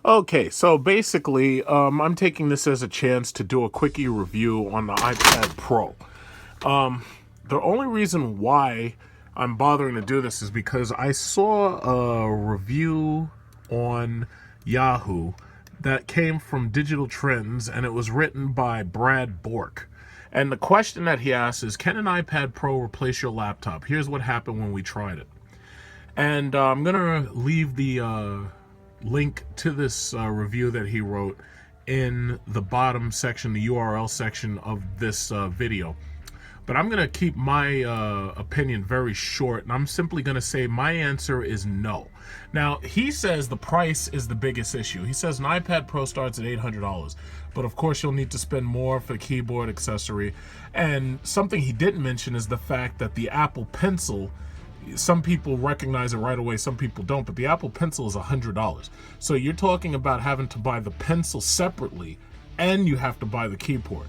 Okay, so basically, I'm taking this as a chance to do a quickie review on the iPad Pro. The only reason why I'm bothering to do this is because I saw a review on Yahoo that came from Digital Trends, and it was written by Brad Bork. And the question that he asks is, can an iPad Pro replace your laptop? Here's what happened when we tried it. And I'm going to leave the link to this review that he wrote in the bottom section, the URL section of this video. But I'm going to keep my opinion very short, and I'm simply going to say my answer is no. Now, he says the price is the biggest issue. He says an iPad Pro starts at $800, but of course you'll need to spend more for the keyboard accessory. And something he didn't mention is the fact that the Apple Pencil, some people recognize it right away, some people don't, but the Apple Pencil is $100. So you're talking about having to buy the pencil separately, and you have to buy the keyboard.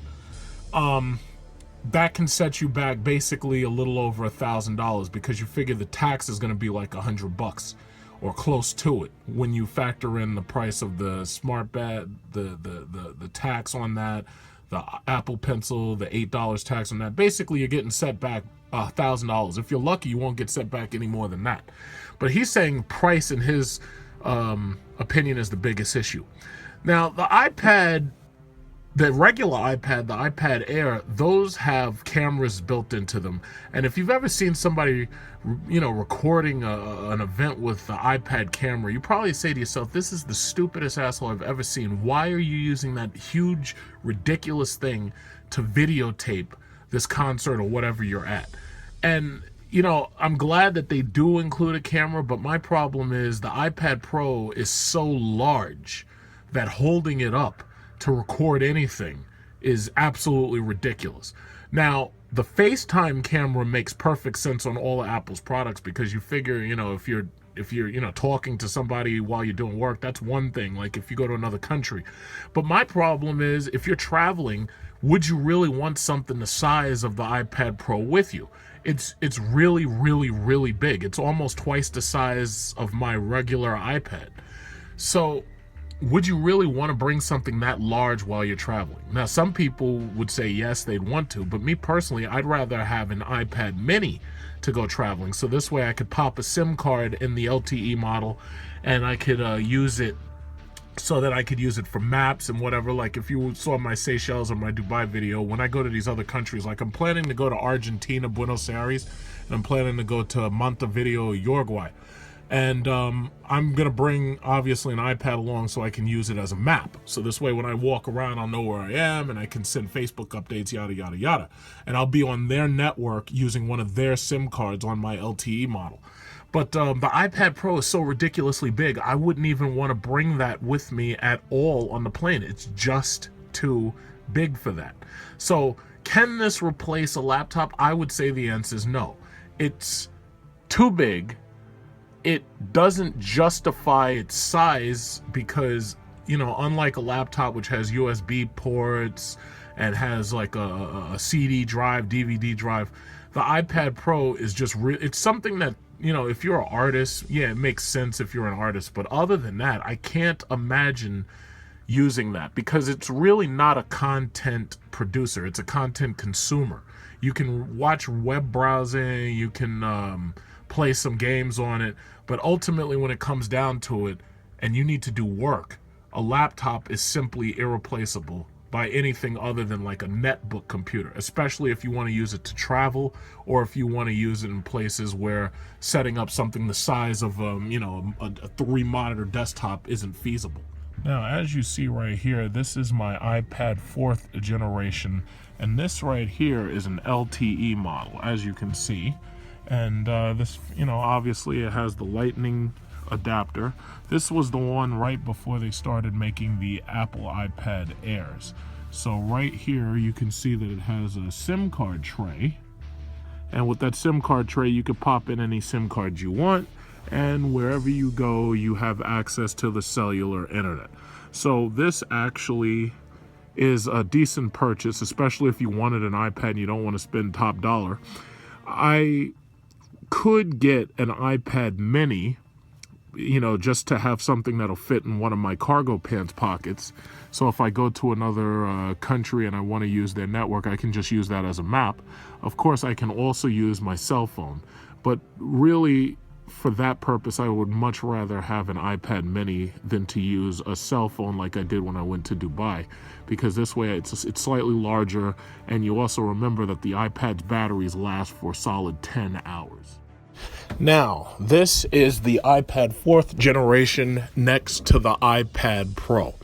That can set you back basically a little over $1,000, because you figure the tax is going to be like $100 or close to it when you factor in the price of the smart bed, the tax on that, the Apple Pencil, the $8 tax on that. Basically, you're getting set back $1,000. If you're lucky, you won't get set back any more than that. But he's saying price, in his opinion, is the biggest issue. Now, the iPad, the regular iPad, the iPad Air, those have cameras built into them. And if you've ever seen somebody, recording an event with the iPad camera, you probably say to yourself, this is the stupidest asshole I've ever seen. Why are you using that huge, ridiculous thing to videotape this concert or whatever you're at? And, I'm glad that they do include a camera, but my problem is the iPad Pro is so large that holding it up to record anything is absolutely ridiculous. Now, the FaceTime camera makes perfect sense on all of Apple's products, because you figure, if you're talking to somebody while you're doing work, that's one thing, like if you go to another country. But my problem is, if you're traveling, would you really want something the size of the iPad Pro with you? It's really, really, really big. It's almost twice the size of my regular iPad. So would you really want to bring something that large while you're traveling? Now, some people would say yes, they'd want to, but me personally, I'd rather have an iPad mini to go traveling. So this way I could pop a SIM card in the LTE model, and I could use it so that I could use it for maps and whatever. Like if you saw my Seychelles or my Dubai video, when I go to these other countries, like I'm planning to go to Argentina, Buenos Aires, and I'm planning to go to Montevideo, Uruguay. And I'm going to bring, obviously, an iPad along so I can use it as a map. So this way, when I walk around, I'll know where I am, and I can send Facebook updates, yada, yada, yada. And I'll be on their network using one of their SIM cards on my LTE model. But the iPad Pro is so ridiculously big, I wouldn't even want to bring that with me at all on the plane. It's just too big for that. So can this replace a laptop? I would say the answer is no. It's too big. It doesn't justify its size because, unlike a laptop which has USB ports and has like a CD drive, DVD drive, the iPad Pro is just it's something that, if you're an artist, yeah, it makes sense if you're an artist. But other than that, I can't imagine using that, because it's really not a content producer. It's a content consumer. You can watch web browsing, you can play some games on it, but ultimately when it comes down to it and you need to do work, a laptop is simply irreplaceable by anything other than like a netbook computer, especially if you want to use it to travel, or if you want to use it in places where setting up something the size of a 3-monitor desktop isn't feasible. Now, as you see right here, this is my iPad 4th generation, and this right here is an LTE model, as you can see. And this, obviously it has the lightning adapter. This was the one right before they started making the Apple iPad Airs. So right here you can see that it has a SIM card tray, and with that SIM card tray you could pop in any SIM card you want, and wherever you go you have access to the cellular internet. So this actually is a decent purchase, especially if you wanted an iPad and you don't want to spend top dollar. I could get an iPad mini just to have something that'll fit in one of my cargo pants pockets. So if I go to another country and I want to use their network, I can just use that as a map. Of course, I can also use my cell phone, but really for that purpose, I would much rather have an iPad mini than to use a cell phone like I did when I went to Dubai, because this way it's slightly larger, and you also remember that the iPad's batteries last for a solid 10 hours. Now, this is the iPad 4th generation next to the iPad Pro.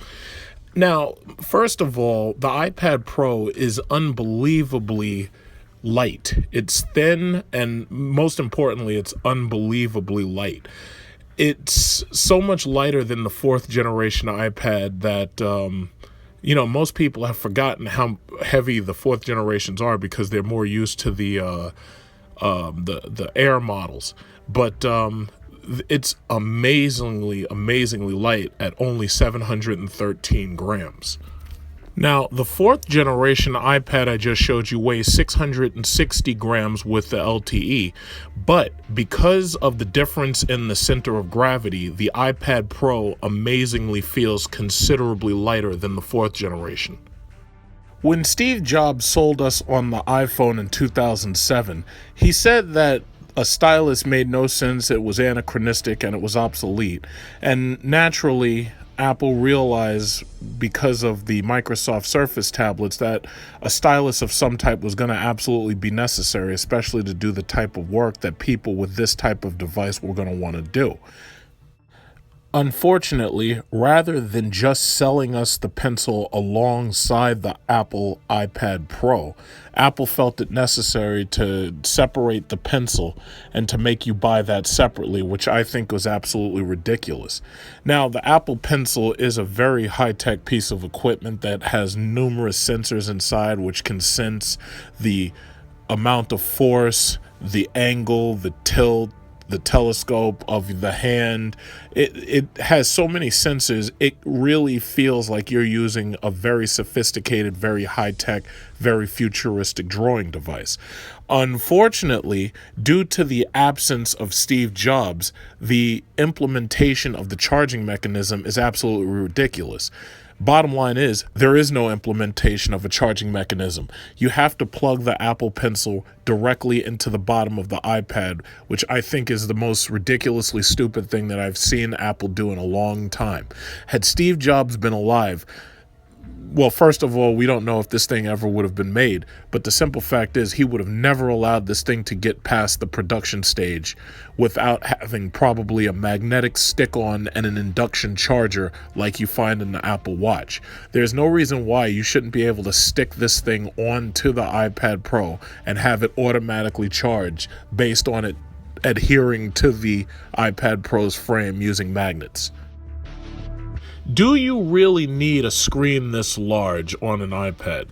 Now, first of all, the iPad Pro is unbelievably light. It's thin, and most importantly, it's unbelievably light. It's so much lighter than the 4th generation iPad that most people have forgotten how heavy the 4th generations are because they're more used to the Air models. But it's amazingly light at only 713 grams. Now, the 4th generation iPad I just showed you weighs 660 grams with the LTE, but because of the difference in the center of gravity, the iPad Pro amazingly feels considerably lighter than the 4th generation. When Steve Jobs sold us on the iPhone in 2007, he said that a stylus made no sense, it was anachronistic, and it was obsolete. And naturally, Apple realized, because of the Microsoft Surface tablets, that a stylus of some type was going to absolutely be necessary, especially to do the type of work that people with this type of device were going to want to do. Unfortunately, rather than just selling us the pencil alongside the Apple iPad Pro, Apple felt it necessary to separate the pencil and to make you buy that separately, which I think was absolutely ridiculous. Now, the Apple Pencil is a very high-tech piece of equipment that has numerous sensors inside, which can sense the amount of force, the angle, the tilt, the telescope of the hand. It has so many sensors, it really feels like you're using a very sophisticated, very high-tech, very futuristic drawing device. Unfortunately, due to the absence of Steve Jobs, the implementation of the charging mechanism is absolutely ridiculous. Bottom line is, there is no implementation of a charging mechanism. You have to plug the Apple Pencil directly into the bottom of the iPad, which I think is the most ridiculously stupid thing that I've seen Apple do in a long time. Had Steve Jobs been alive, well, first of all, we don't know if this thing ever would have been made, but the simple fact is he would have never allowed this thing to get past the production stage without having probably a magnetic stick-on and an induction charger like you find in the Apple Watch. There's no reason why you shouldn't be able to stick this thing onto the iPad Pro and have it automatically charge based on it adhering to the iPad Pro's frame using magnets. Do you really need a screen this large on an iPad?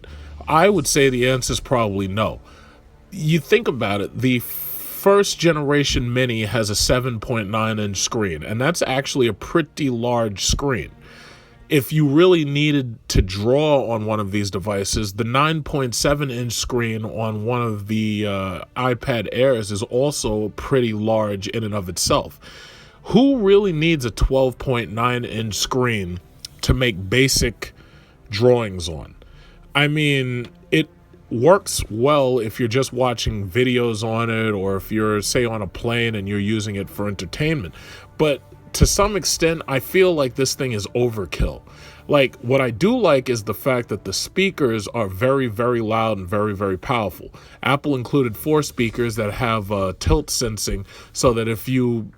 I would say the answer is probably no. You think about it, the first generation Mini has a 7.9-inch screen, and that's actually a pretty large screen. If you really needed to draw on one of these devices, the 9.7-inch screen on one of the iPad Airs is also pretty large in and of itself. Who really needs a 12.9-inch screen to make basic drawings on? I mean, it works well if you're just watching videos on it, or if you're, say, on a plane and you're using it for entertainment. But to some extent, I feel like this thing is overkill. Like, what I do like is the fact that the speakers are very, very loud and very, very powerful. Apple included 4 speakers that have tilt sensing, so that if you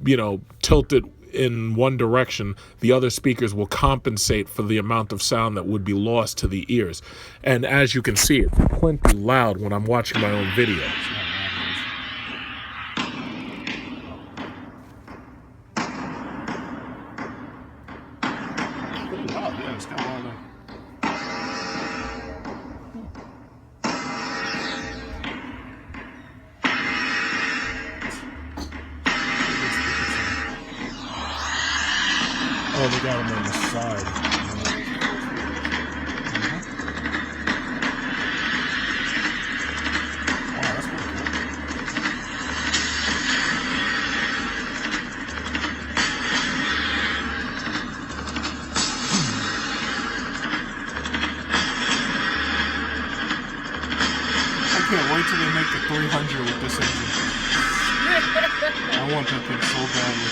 tilt it in one direction, the other speakers will compensate for the amount of sound that would be lost to the ears. And as you can see, it's plenty loud when I'm watching my own videos. Oh, they got them on the side. Wow, that's pretty cool. wait till they make the 300 with this engine. I want that thing so badly.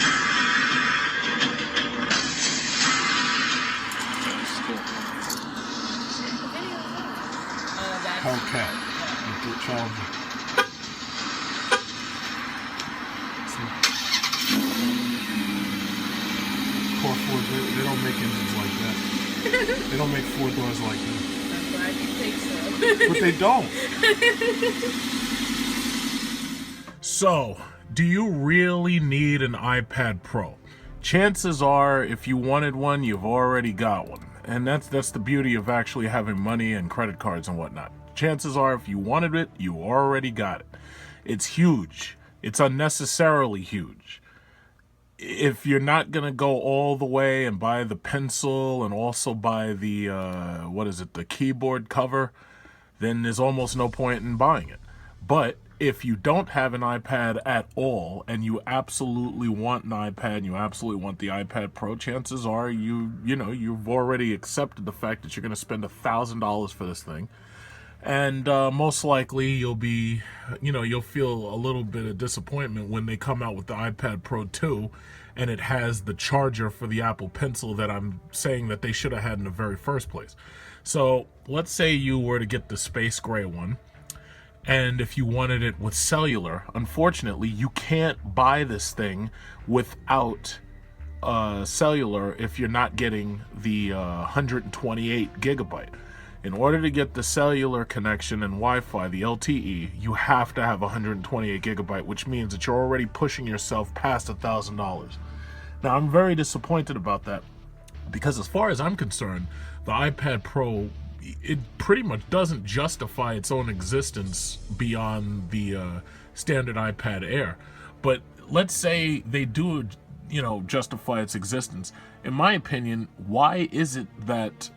Hellcat with the Challenger. Core Ford, they don't make engines like that. They don't make 4 doors like that. I'm glad you think so. But they don't. So, do you really need an iPad Pro? Chances are, if you wanted one, you've already got one. And that's the beauty of actually having money and credit cards and whatnot. Chances are, if you wanted it, you already got it. It's huge. It's unnecessarily huge. If you're not going to go all the way and buy the pencil and also buy the, the keyboard cover, then there's almost no point in buying it. But if you don't have an iPad at all and you absolutely want an iPad, you absolutely want the iPad Pro, chances are you've already accepted the fact that you're going to spend $1,000 for this thing. And most likely you'll feel a little bit of disappointment when they come out with the iPad Pro 2 and it has the charger for the Apple Pencil that I'm saying that they should have had in the very first place. So let's say you were to get the space gray one, and if you wanted it with cellular, unfortunately you can't buy this thing without cellular if you're not getting the 128 gigabyte. In order to get the cellular connection and Wi-Fi, the LTE, you have to have 128 gigabyte, which means that you're already pushing yourself past $1,000. Now, I'm very disappointed about that because as far as I'm concerned, the iPad Pro, it pretty much doesn't justify its own existence beyond the standard iPad Air. But let's say they do, justify its existence. In my opinion, why is it that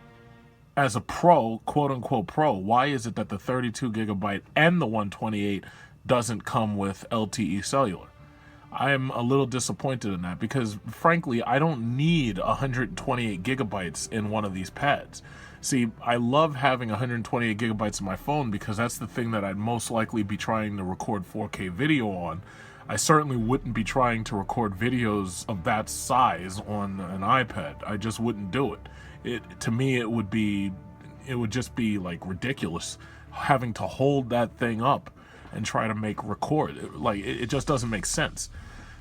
as a pro, quote-unquote pro, why is it that the 32 gigabyte and the 128 doesn't come with LTE cellular? I'm a little disappointed in that because, frankly, I don't need 128 gigabytes in one of these pads. See, I love having 128 gigabytes in my phone because that's the thing that I'd most likely be trying to record 4K video on. I certainly wouldn't be trying to record videos of that size on an iPad. I just wouldn't do it. To me, it would just be like ridiculous having to hold that thing up and try to record. It just doesn't make sense.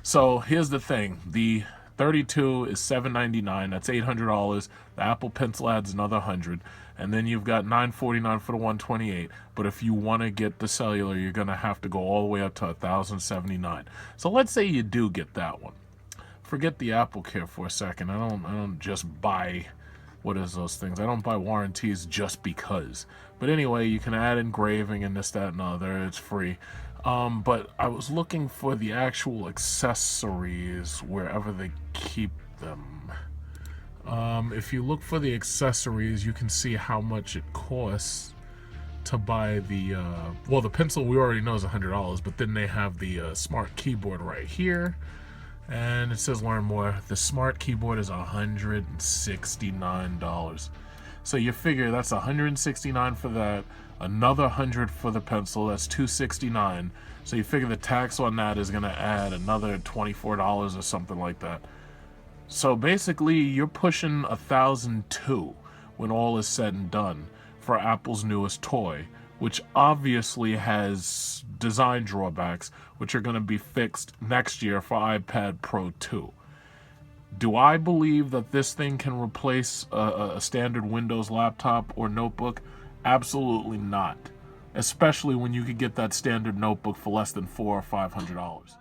So here's the thing: the 32 is $799. That's $800. The Apple Pencil adds another $100, and then you've got $949 for the 128. But if you want to get the cellular, you're gonna have to go all the way up to $1,079. So let's say you do get that one. Forget the Apple Care for a second. I don't just buy. What is those things? I don't buy warranties just because. But anyway, you can add engraving and this, that, and other. It's free. But I was looking for the actual accessories wherever they keep them. If you look for the accessories, you can see how much it costs to buy the... the pencil we already know is $100, but then they have the smart keyboard right here. And it says learn more. The smart keyboard is $169. So you figure that's $169 for that, another $100 for the pencil, that's $269. So you figure the tax on that is going to add another $24 or something like that. So basically you're pushing $1,002 when all is said and done for Apple's newest toy, which obviously has design drawbacks, which are going to be fixed next year for iPad Pro 2. Do I believe that this thing can replace a standard Windows laptop or notebook? Absolutely not. Especially when you could get that standard notebook for less than $400 or $500.